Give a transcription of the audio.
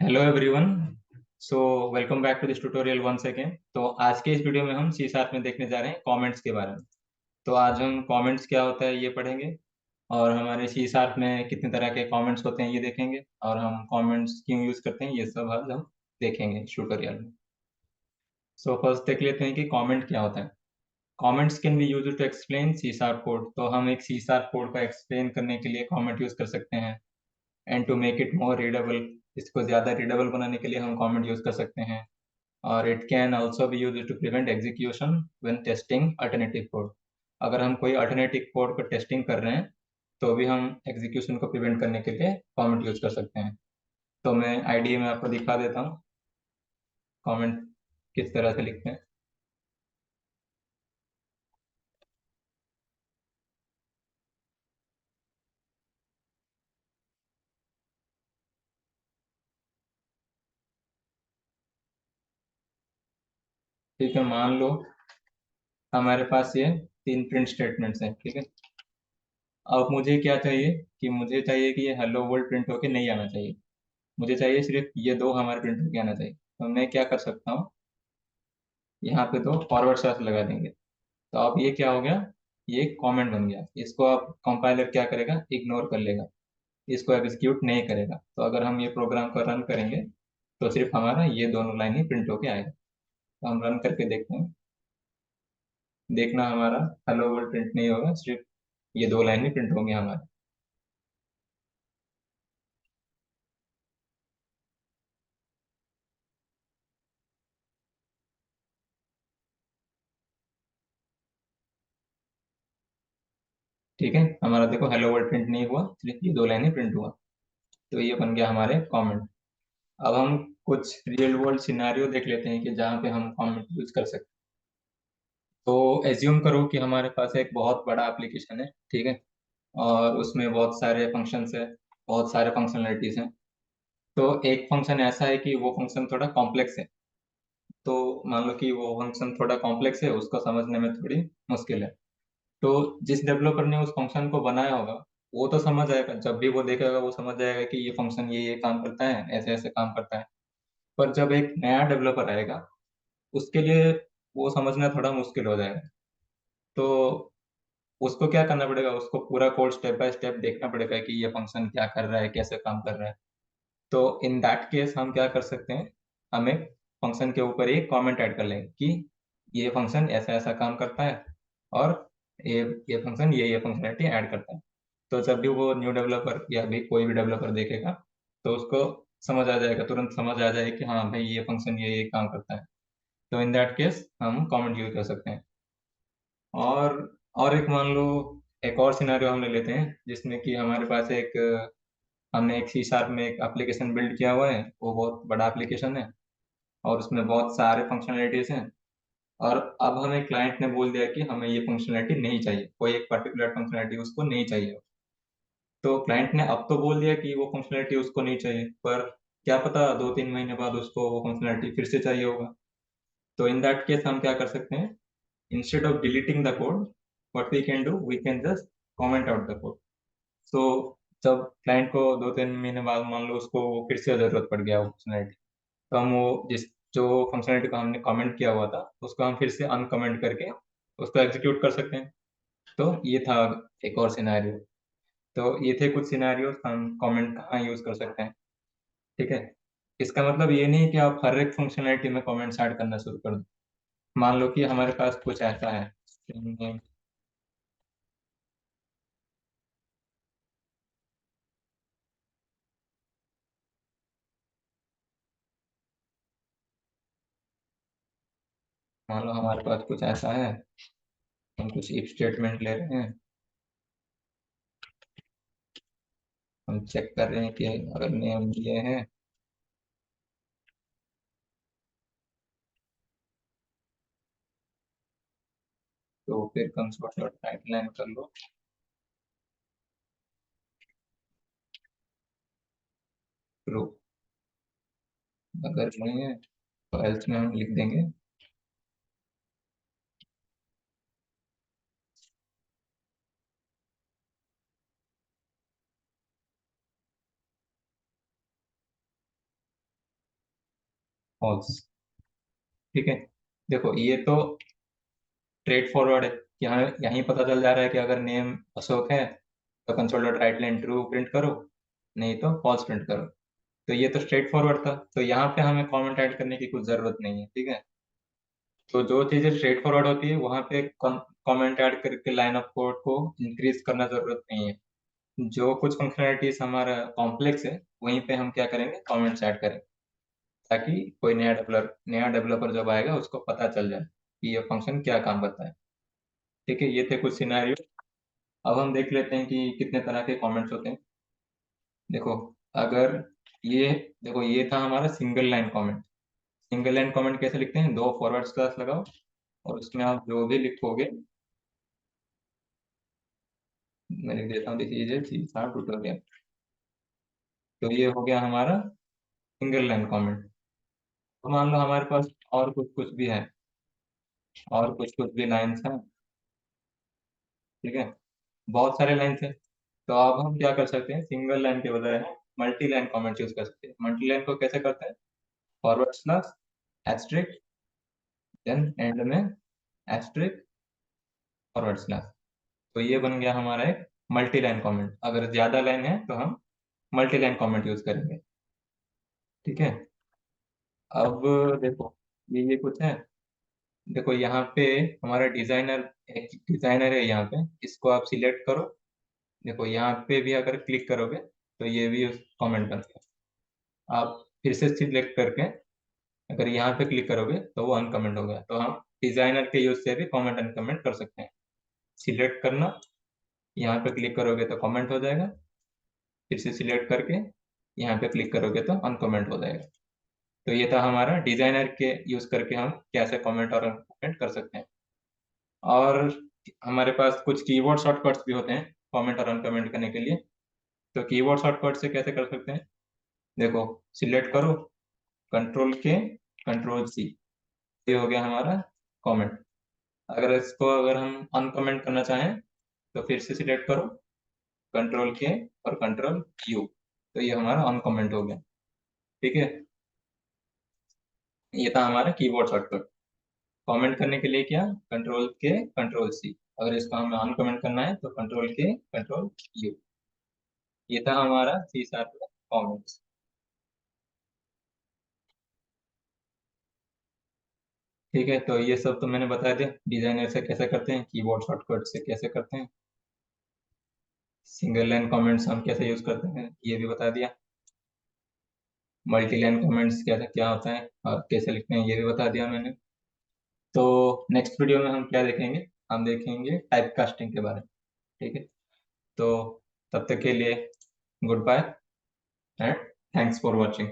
Hello everyone. So welcome back to this tutorial once again. तो आज के इस वीडियो में हम सी शार्प में देखने जा रहे हैं कमेंट्स के बारे में। तो आज हम कमेंट्स क्या होता है ये पढ़ेंगे, और हमारे सी शार्प में कितने तरह के कमेंट्स होते हैं ये देखेंगे, और हम कमेंट्स क्यों यूज करते हैं ये सब आज हम देखेंगे इस ट्यूटोरियल में। सो फर्स्ट देख लेते हैं कि कमेंट क्या होता है। Comments can be used to explain C sharp code. तो हम एक सी शार्प कोड को एक्सप्लेन करने के लिए कमेंट यूज कर सकते हैं। And to make it more readable, इसको ज़्यादा रीडेबल बनाने के लिए हम कमेंट यूज कर सकते हैं। और it can also be use to prevent execution when testing alternative code. अगर हम कोई अल्टरनेटिव कोड को टेस्टिंग कर रहे हैं तो भी हम एग्जीक्यूशन को प्रिवेंट करने के लिए कमेंट यूज कर सकते हैं। तो मैं आईडीए में आपको दिखा देता हूँ कमेंट किस तरह से लिखते हैं। ठीक है, मान लो हमारे पास ये तीन प्रिंट स्टेटमेंट्स हैं। ठीक है, अब मुझे क्या चाहिए कि मुझे चाहिए कि ये हेलो वर्ल्ड प्रिंट होके नहीं आना चाहिए। मुझे चाहिए सिर्फ ये दो हमारे प्रिंट होके आना चाहिए। तो मैं क्या कर सकता हूँ, यहाँ पे दो फॉरवर्ड स्लैश लगा देंगे। तो अब ये क्या हो गया, ये एक कमेंट बन गया। इसको अब कंपाइलर क्या करेगा, इग्नोर कर लेगा, इसको एग्जीक्यूट नहीं करेगा। तो अगर हम ये प्रोग्राम को रन करेंगे तो सिर्फ हमारा ये दोनों लाइन ही प्रिंट होके आएगा। तो हम रन करके देखते हैं, देखना हमारा हेलो वर्ल्ड प्रिंट नहीं होगा, सिर्फ ये दो लाइन ही प्रिंट होंगे हमारे। ठीक है, हमारा देखो हेलो वर्ल्ड प्रिंट नहीं हुआ, सिर्फ ये दो लाइन ही प्रिंट हुआ। तो ये बन गया हमारे कमेंट। अब हम कुछ रियल वर्ल्ड सिनारियो देख लेते हैं कि जहाँ पे हम कमेंट यूज कर सकते हैं। तो एज्यूम करो कि हमारे पास एक बहुत बड़ा एप्लीकेशन है। ठीक है, और उसमें बहुत सारे फंक्शंस है, बहुत सारे फंक्शनलिटीज हैं। तो एक फंक्शन ऐसा है कि वो फंक्शन थोड़ा कॉम्प्लेक्स है। तो मान लो कि वो फंक्शन थोड़ा कॉम्प्लेक्स है, उसको समझने में थोड़ी मुश्किल है। तो जिस डेवलपर ने उस फंक्शन को बनाया होगा वो तो समझ आएगा, जब भी वो देखेगा वो समझ जाएगा कि ये फंक्शन ये काम करता है, ऐसे ऐसे काम करता है। पर जब एक नया डेवलपर आएगा उसके लिए वो समझना थोड़ा मुश्किल हो जाएगा। तो उसको क्या करना पड़ेगा, उसको पूरा कोड स्टेप बाय स्टेप देखना पड़ेगा कि ये फंक्शन क्या कर रहा है, कैसे काम कर रहा है। तो इन दैट केस हम क्या कर सकते हैं, हम एक फंक्शन के ऊपर एक कमेंट ऐड कर लेंगे कि ये फंक्शन ऐसा ऐसा काम करता है, और ये ये फंक्शन ये फंक्शनलिटी ऐड करता है। तो जब भी वो न्यू डेवलपर या भी कोई भी डेवलपर देखेगा तो उसको समझ आ जाएगा, तुरंत समझ आ जाएगा कि हाँ भाई ये फंक्शन ये काम करता है। तो इन दैट केस हम कमेंट यूज कर सकते हैं। और और एक मान लो, एक और सिनेरियो हम ले लेते हैं जिसमें कि हमारे पास एक हमने एक सी शार्प में एक एप्लीकेशन बिल्ड किया हुआ है, वो बहुत बड़ा एप्लीकेशन है और उसमें बहुत सारे फंक्शनलिटीज हैं। और अब हमें क्लाइंट ने बोल दिया कि हमें ये फंक्शनलिटी नहीं चाहिए, कोई एक पर्टिकुलर फंक्शनलिटी उसको नहीं चाहिए। तो क्लाइंट ने अब तो बोल दिया कि वो फंक्शनलिटी उसको नहीं चाहिए, पर क्या पता 2-3 महीने बाद उसको वो फंक्शनलिटी फिर से चाहिए होगा। तो इन दैट केस हम क्या कर सकते हैं, instead of deleting the code, what we can do, we can just comment out the code. So जब क्लाइंट को 2-3 महीने बाद मान लो उसको वो फिर से जरूरत पड़ गया वो फंक्शनलिटी, तो हम वो जिस जो फंक्शनलिटी को हमने कमेंट किया हुआ था उसको हम फिर से अनकमेंट करके उसको एग्जीक्यूट कर सकते हैं। तो ये था एक और सिनेरियो। तो ये थे कुछ सिनेरियोस हम कमेंट कहाँ यूज कर सकते हैं। ठीक है, इसका मतलब ये नहीं कि आप हर एक फंक्शनलिटी में कमेंट्स ऐड करना शुरू कर दो। मान लो कि हमारे पास कुछ ऐसा है, मान लो हमारे पास कुछ ऐसा है, हम कुछ इफ स्टेटमेंट ले रहे हैं, हम चेक कर रहे हैं कि अगर नेम ये है तो फिर कंसोर्ट डॉट टाइटलाइन कर लो ट्रू। अगर नहीं है तो एल्स में हम लिख देंगे फॉल्स। ठीक है, देखो ये तो स्ट्रेट फॉरवर्ड है, यहाँ यहीं पता चल जा रहा है कि अगर नेम अशोक है तो console dot right line true print करो, नहीं तो फॉल्स प्रिंट करो। तो ये तो स्ट्रेट फॉरवर्ड था, तो यहाँ पे हमें कमेंट ऐड करने की कुछ जरूरत नहीं है। ठीक है, तो जो चीजें स्ट्रेट फॉरवर्ड होती है वहां पे कमेंट ऐड करके लाइन ऑफ कोड को इंक्रीज करना जरूरत नहीं है। जो कुछ फंक्शनलिटीज हमारा कॉम्प्लेक्स है वहीं पे हम क्या करेंगे, कमेंट्स ऐड करेंगे, ताकि कोई नया डेवलपर जब आएगा उसको पता चल जाए कि ये फंक्शन क्या काम करता है। ठीक है, ये थे कुछ सिनेरियो। अब हम देख लेते हैं कि कितने तरह के कमेंट्स होते हैं। देखो, अगर ये देखो ये था हमारा single line comment. Single line comment कैसे लिखते हैं, दो फॉरवर्ड स्लैश लगाओ और उसमें आप जो भी लिखोगे, मैं लिख देता हूँ, देखिए ट्यूटोरियल। तो ये हो गया हमारा सिंगल लाइन कमेंट। तो मान लो हमारे पास और कुछ कुछ भी है, और कुछ कुछ भी लाइन्स हैं। ठीक है, बहुत सारे लाइन्स हैं। तो अब हम क्या कर सकते हैं, सिंगल लाइन के बजाय हम मल्टी लाइन कमेंट यूज कर सकते हैं। मल्टी लाइन को कैसे करते हैं, forward slash asterisk, then end में एस्ट्रिक फॉरवर्ड स्लैश। तो ये बन गया हमारा एक मल्टी लाइन कमेंट। अगर ज्यादा लाइन है तो हम मल्टी लाइन कमेंट यूज करेंगे। ठीक है, अब देखो ये कुछ है। देखो यहाँ पे हमारा डिजाइनर, एक डिजाइनर है यहाँ पे, इसको आप सिलेक्ट करो। देखो यहाँ पे भी अगर क्लिक करोगे तो ये भी कमेंट बन गया। आप फिर से सिलेक्ट करके अगर यहाँ पे क्लिक करोगे तो वो अनकमेंट हो गया। तो हम डिजाइनर के यूज से भी कमेंट अनकमेंट कर सकते हैं। सिलेक्ट करना, यहाँ पे क्लिक करोगे तो कमेंट हो जाएगा, फिर से सिलेक्ट करके यहाँ पे क्लिक करोगे तो अनकमेंट हो जाएगा। तो ये था हमारा डिजाइनर के यूज करके हम कैसे कमेंट और अनकमेंट कर सकते हैं। और हमारे पास कुछ कीवर्ड शॉर्टकट्स भी होते हैं कमेंट और अनकमेंट करने के लिए। तो कीवर्ड शॉर्टकट से कैसे कर सकते हैं, देखो सिलेक्ट करो, कंट्रोल के कंट्रोल सी, ये हो गया हमारा कमेंट। अगर हम अनकमेंट करना चाहें तो फिर से सिलेक्ट करो, कंट्रोल के और कंट्रोल यू, तो ये हमारा अनकमेंट हो गया। ठीक है, ये था हमारा कीबोर्ड शॉर्टकट। कमेंट करने के लिए क्या, कंट्रोल के कंट्रोल सी, अगर इसको हमें अनकमेंट करना है तो कंट्रोल के कंट्रोल यू। ये था हमारा सी शार्प में कमेंट्स। ठीक है, तो ये सब तो मैंने बता दिया, डिजाइनर से कैसे करते हैं, कीबोर्ड शॉर्टकट से कैसे करते हैं, सिंगल लाइन कमेंट्स हम कैसे यूज करते हैं ये भी बता दिया, मल्टी लाइन कमेंट्स कैसे क्या होता है और कैसे लिखते हैं ये भी बता दिया मैंने। तो नेक्स्ट वीडियो में हम क्या देखेंगे, हम देखेंगे टाइप कास्टिंग के बारे में। ठीक है, तो तब तक के लिए good bye and thanks for watching.